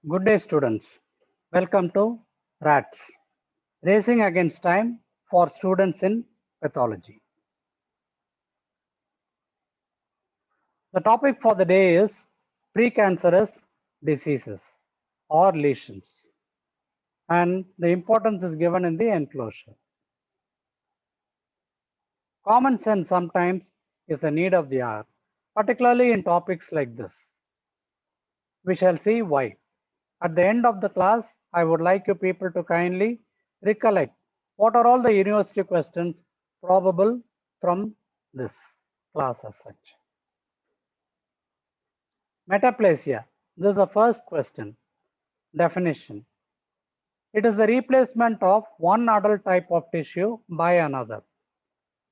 Good day, students. Welcome to RATS, Racing Against Time for Students in Pathology. The topic for the day is precancerous diseases or lesions, and the importance is given in the enclosure. Common sense sometimes is a need of the hour, particularly in topics like this. We shall see why. At the end of the class, I would like you people to kindly recollect what are all the university questions probable from this class as such. Metaplasia. This is the first question. Definition. It is the replacement of one adult type of tissue by another.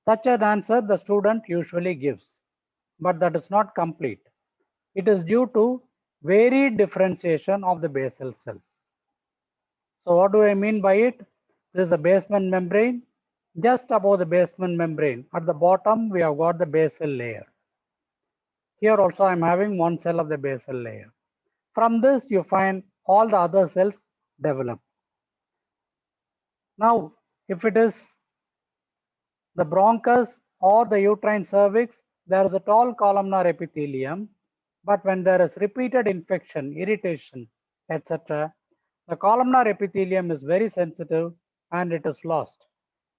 Such an answer the student usually gives, but that is not complete. It is due to varied differentiation of the basal cells. So what do I mean by it? This is the basement membrane. Just above the basement membrane, at the bottom, we have got the basal layer. Here also I am having one cell of the basal layer. From this, you find all the other cells develop. Now, if it is the bronchus or the uterine cervix, there is a tall columnar epithelium. But when there is repeated infection, irritation, etc., the columnar epithelium is very sensitive and it is lost.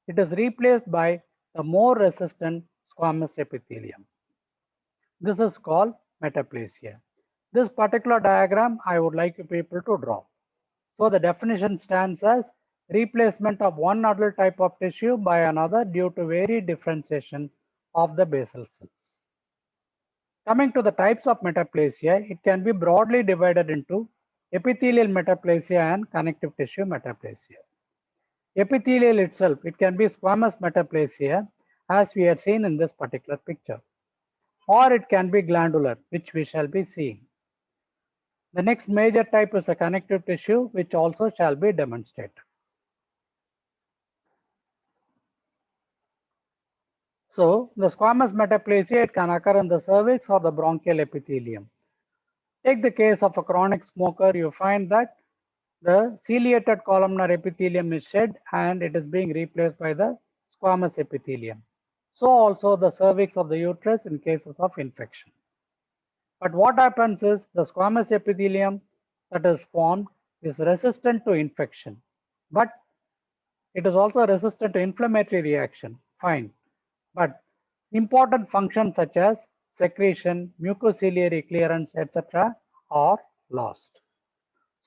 It is replaced by the more resistant squamous epithelium. This is called metaplasia. This particular diagram I would like you people to draw. So the definition stands as replacement of one adult type of tissue by another due to varied differentiation of the basal cells. Coming to the types of metaplasia, it can be broadly divided into epithelial metaplasia and connective tissue metaplasia. Epithelial itself, it can be squamous metaplasia as we had seen in this particular picture, or it can be glandular, which we shall be seeing. The next major type is a connective tissue, which also shall be demonstrated. So the squamous metaplasia, it can occur in the cervix or the bronchial epithelium. Take the case of a chronic smoker, you find that the ciliated columnar epithelium is shed and it is being replaced by the squamous epithelium. So also the cervix of the uterus in cases of infection. But what happens is the squamous epithelium that is formed is resistant to infection, but it is also resistant to inflammatory reaction. Fine. But important functions such as secretion, mucociliary clearance, etc. are lost.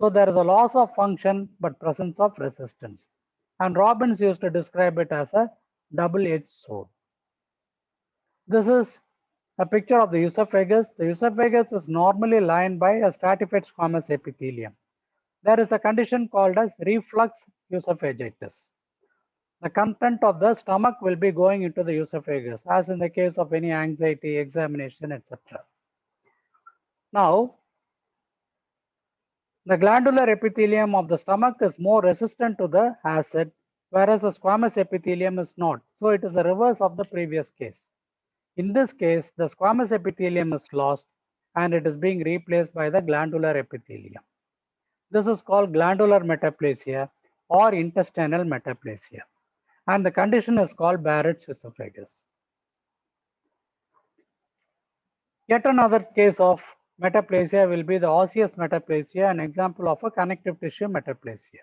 So there is a loss of function but presence of resistance. And Robbins used to describe it as a double-edged sword. This is a picture of the esophagus. The esophagus is normally lined by a stratified squamous epithelium. There is a condition called as reflux esophagitis. The content of the stomach will be going into the esophagus, as in the case of any anxiety, examination, etc. Now, the glandular epithelium of the stomach is more resistant to the acid, whereas the squamous epithelium is not. So it is the reverse of the previous case. In this case, the squamous epithelium is lost and it is being replaced by the glandular epithelium. This is called glandular metaplasia or intestinal metaplasia. And the condition is called Barrett's esophagus. Yet another case of metaplasia will be the osseous metaplasia, an example of a connective tissue metaplasia.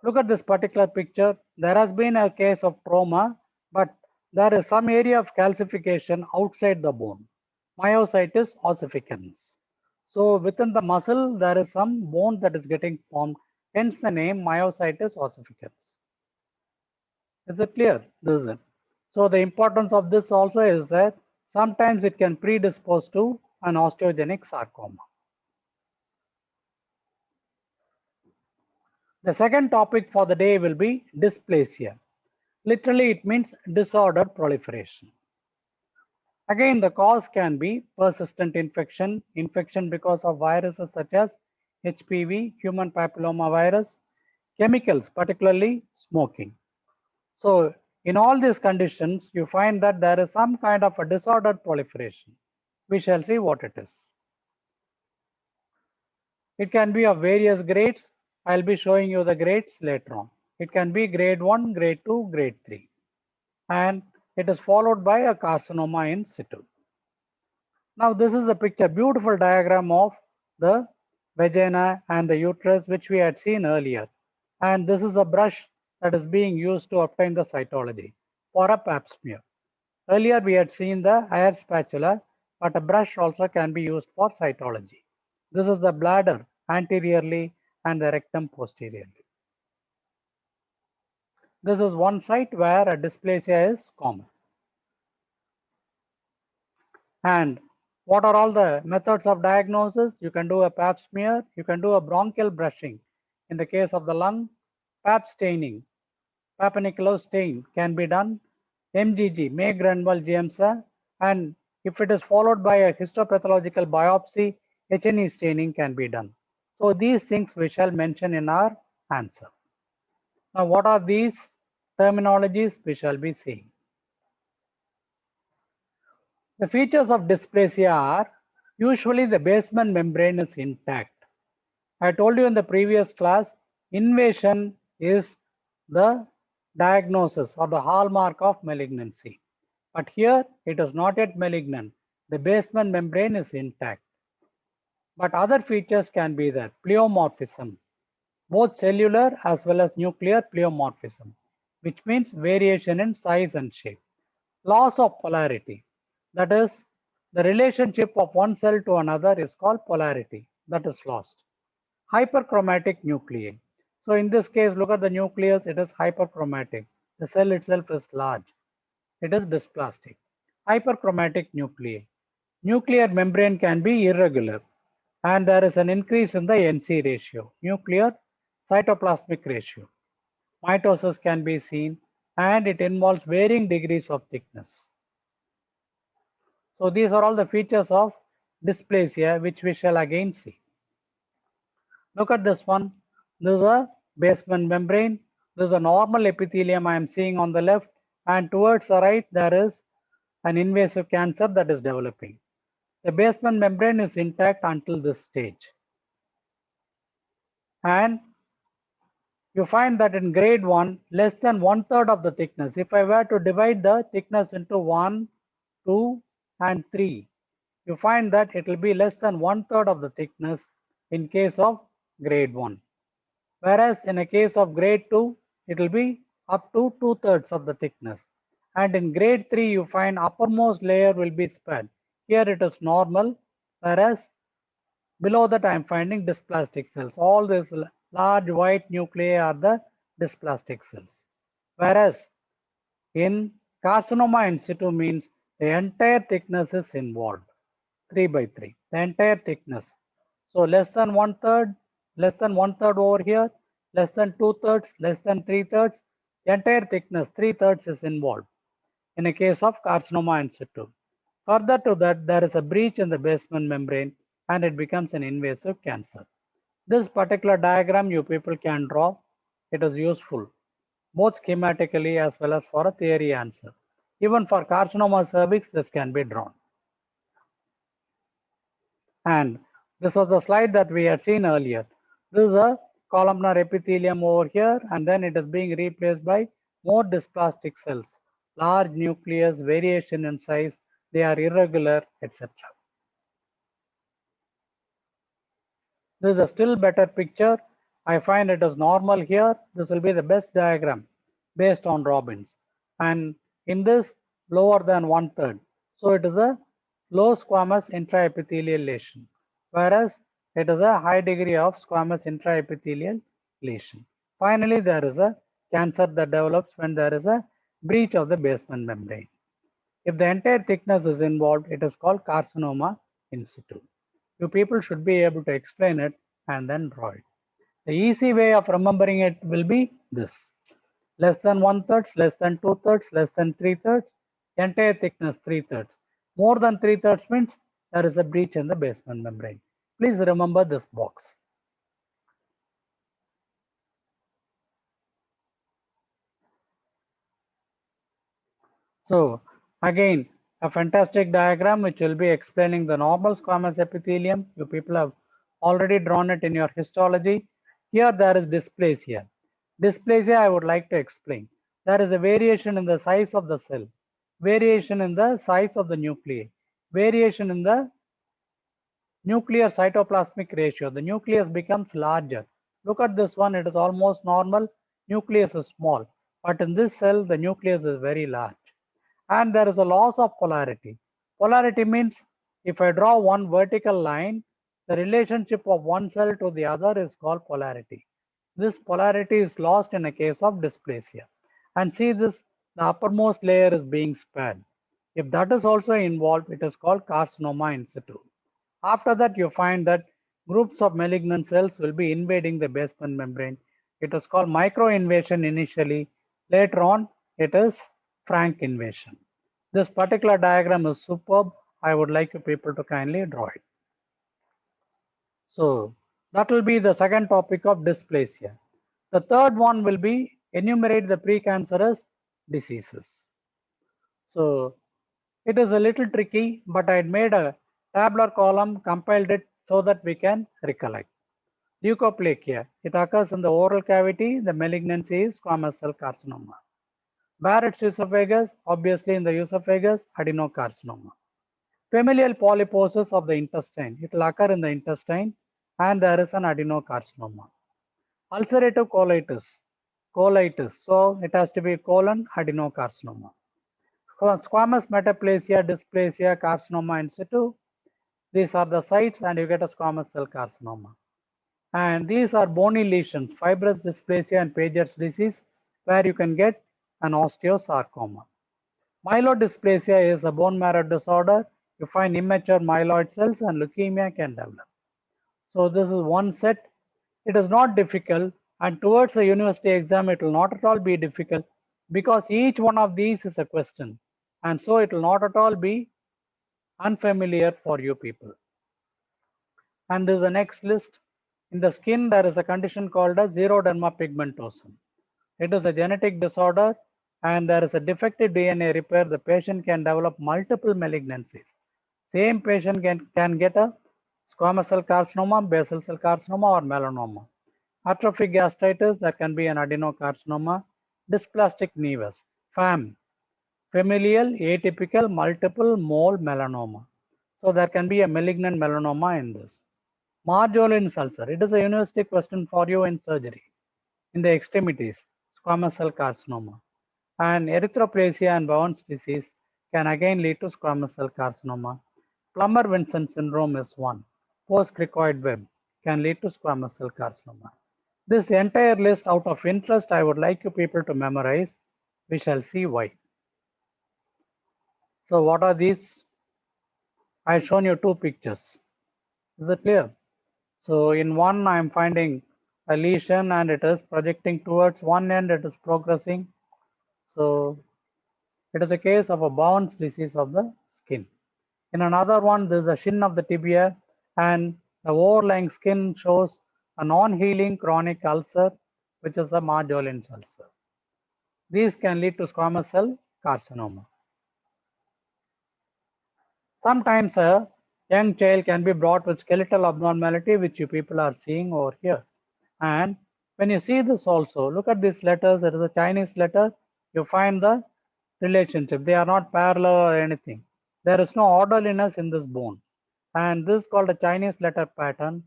Look at this particular picture. There has been a case of trauma, but there is some area of calcification outside the bone. Myositis ossificans. So within the muscle, there is some bone that is getting formed, hence the name myositis ossificans. Is it clear? This is it. So the importance of this also is that sometimes it can predispose to an osteogenic sarcoma. The second topic for the day will be dysplasia. Literally, it means disordered proliferation. Again, the cause can be persistent infection, infection because of viruses such as HPV, human papilloma virus, chemicals, particularly smoking. So, in all these conditions, you find that there is some kind of a disordered proliferation. We shall see what it is. It can be of various grades. I'll be showing you the grades later on. It can be grade 1, grade 2, grade 3. And it is followed by a carcinoma in situ. Now this is a picture, beautiful diagram of the vagina and the uterus which we had seen earlier. And this is a brush that is being used to obtain the cytology for a pap smear. Earlier we had seen the air spatula, but a brush also can be used for cytology. This is the bladder anteriorly and the rectum posteriorly. This is one site where a dysplasia is common. And what are all the methods of diagnosis? You can do a pap smear, you can do a bronchial brushing. In the case of the lung, pap staining, Papa-Nicolau stain can be done, MGG, May-Grunwald-Giemsa, and if it is followed by a histopathological biopsy, H&E staining can be done. So these things we shall mention in our answer. Now what are these terminologies we shall be seeing? The features of dysplasia are usually the basement membrane is intact. I told you in the previous class, invasion is the diagnosis or the hallmark of malignancy. But here it is not yet malignant. The basement membrane is intact. But other features can be there. Pleomorphism, both cellular as well as nuclear pleomorphism, which means variation in size and shape. Loss of polarity, that is, the relationship of one cell to another is called polarity, that is lost. Hyperchromatic nuclei. So in this case, look at the nucleus, it is hyperchromatic. The cell itself is large. It is dysplastic. Hyperchromatic nuclei. Nuclear membrane can be irregular and there is an increase in the NC ratio, nuclear cytoplasmic ratio. Mitosis can be seen and it involves varying degrees of thickness. So these are all the features of dysplasia which we shall again see. Look at this one. This is a basement membrane. This is a normal epithelium I am seeing on the left, and towards the right there is an invasive cancer that is developing. The basement membrane is intact until this stage. And you find that in grade 1, less than 1/3 of the thickness. If I were to divide the thickness into 1, 2, and 3, you find that it will be less than 1/3 of the thickness in case of grade 1. Whereas in a case of grade 2, it will be up to 2/3 of the thickness. And in grade 3, you find uppermost layer will be spread. Here it is normal, whereas below that I am finding dysplastic cells. All these large white nuclei are the dysplastic cells. Whereas in carcinoma in situ means the entire thickness is involved, 3/3, the entire thickness. So less than 1/3, less than 1/3 over here, less than 2/3, less than 3/3, the entire thickness, 3/3 is involved in a case of carcinoma in situ. Further to that, there is a breach in the basement membrane and it becomes an invasive cancer. This particular diagram you people can draw. It is useful both schematically as well as for a theory answer. Even for carcinoma cervix, this can be drawn. And this was the slide that we had seen earlier. This is a columnar epithelium over here, and then it is being replaced by more dysplastic cells, large nucleus, variation in size, they are irregular, etc. This is a still better picture. I find it is normal here. This will be the best diagram based on Robbins. And in this, lower than 1/3. So it is a low squamous intraepithelial lesion, whereas it is a high degree of squamous intraepithelial lesion. Finally, there is a cancer that develops when there is a breach of the basement membrane. If the entire thickness is involved, it is called carcinoma in situ. You people should be able to explain it and then draw it. The easy way of remembering it will be this. Less than 1/3, less than 2/3, less than 3/3, entire thickness 3/3. More than 3/3 means there is a breach in the basement membrane. Please remember this box. So again, a fantastic diagram which will be explaining the normal squamous epithelium. You people have already drawn it in your histology. Here there is dysplasia. Dysplasia I would like to explain. There is a variation in the size of the cell, variation in the size of the nuclei, variation in the nuclear cytoplasmic ratio. The nucleus becomes larger. Look at this one, it is almost normal. Nucleus is small. But in this cell, the nucleus is very large. And there is a loss of polarity. Polarity means if I draw one vertical line, the relationship of one cell to the other is called polarity. This polarity is lost in a case of dysplasia. And see this, the uppermost layer is being spared. If that is also involved, it is called carcinoma in situ. After that, you find that groups of malignant cells will be invading the basement membrane. It is called microinvasion initially. Later on, it is frank invasion. This particular diagram is superb. I would like you people to kindly draw it. So that will be the second topic of dysplasia. The third one will be enumerate the precancerous diseases. So it is a little tricky, but I had made a tabular column, compiled it so that we can recollect. Leukoplakia, it occurs in the oral cavity. The malignancy is squamous cell carcinoma. Barrett's esophagus, obviously in the esophagus, adenocarcinoma. Familial polyposis of the intestine, it will occur in the intestine and there is an adenocarcinoma. Ulcerative colitis, so it has to be colon adenocarcinoma. Squamous metaplasia, dysplasia, carcinoma in situ. These are the sites and you get a squamous cell carcinoma. And these are bony lesions, fibrous dysplasia and Paget's disease, where you can get an osteosarcoma. Myelodysplasia is a bone marrow disorder. You find immature myeloid cells and leukemia can develop. So this is one set. It is not difficult, and towards the university exam it will not at all be difficult because each one of these is a question, and so it will not at all be unfamiliar for you people. And this is the next list. In the skin, there is a condition called as xeroderma pigmentosum. It is a genetic disorder and there is a defective DNA repair. The patient can develop multiple malignancies. Same patient can get a squamous cell carcinoma, basal cell carcinoma or melanoma. Atrophic gastritis, there can be an adenocarcinoma. Dysplastic nevus, FAM, familial atypical multiple mole melanoma. So there can be a malignant melanoma in this. Marjolin's ulcer, it is a university question for you in surgery. In the extremities, squamous cell carcinoma. And erythroplasia and Bowen's disease can again lead to squamous cell carcinoma. Plummer-Vinson syndrome is one. Post-cricoid web can lead to squamous cell carcinoma. This entire list out of interest, I would like you people to memorize. We shall see why. So what are these? I've shown you two pictures. Is it clear? So in one, I'm finding a lesion and it is projecting towards one end, it is progressing. So it is a case of a Bowen's disease of the skin. In another one, there is a shin of the tibia and the overlying skin shows a non-healing chronic ulcer, which is the Marjolin's ulcer. These can lead to squamous cell carcinoma. Sometimes a young child can be brought with skeletal abnormality, which you people are seeing over here. And when you see this also, look at these letters. It is a Chinese letter. You find the relationship. They are not parallel or anything. There is no orderliness in this bone. And this is called a Chinese letter pattern.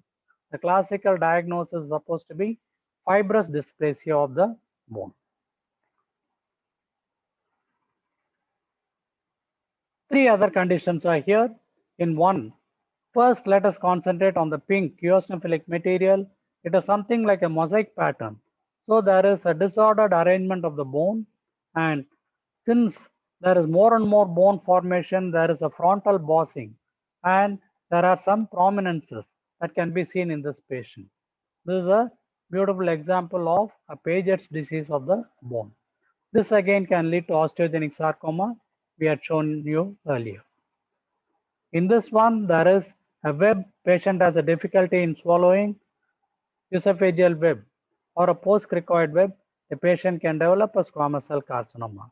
The classical diagnosis is supposed to be fibrous dysplasia of the bone. Three other conditions are here in one. First, let us concentrate on the pink eosinophilic material. It is something like a mosaic pattern. So there is a disordered arrangement of the bone, and since there is more and more bone formation, there is a frontal bossing and there are some prominences that can be seen in this patient. This is a beautiful example of a Paget's disease of the bone. This again can lead to osteogenic sarcoma we had shown you earlier. In this one, there is a web. Patient has a difficulty in swallowing, esophageal web or a post-cricoid web. The patient can develop a squamous cell carcinoma.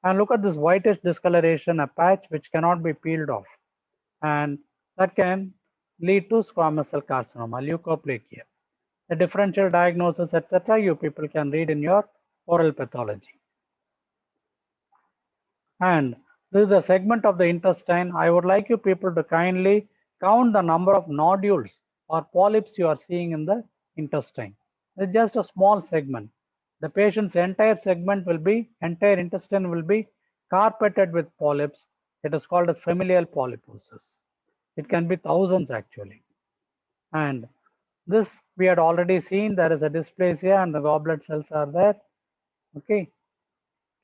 And look at this whitish discoloration, a patch which cannot be peeled off. And that can lead to squamous cell carcinoma, leukoplegia. The differential diagnosis, etc., you people can read in your oral pathology. And this is a segment of the intestine. I would like you people to kindly count the number of nodules or polyps you are seeing in the intestine. It's just a small segment. The patient's entire intestine will be carpeted with polyps. It is called as familial polyposis. It can be thousands actually. And this we had already seen, there is a dysplasia and the goblet cells are there. Okay.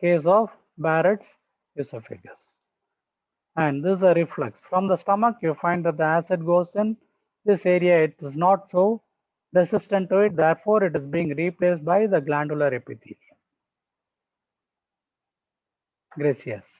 Case of Barrett's esophagus. And this is a reflux. From the stomach, you find that the acid goes in this area. It is not so resistant to it. Therefore, it is being replaced by the glandular epithelium. Gracias.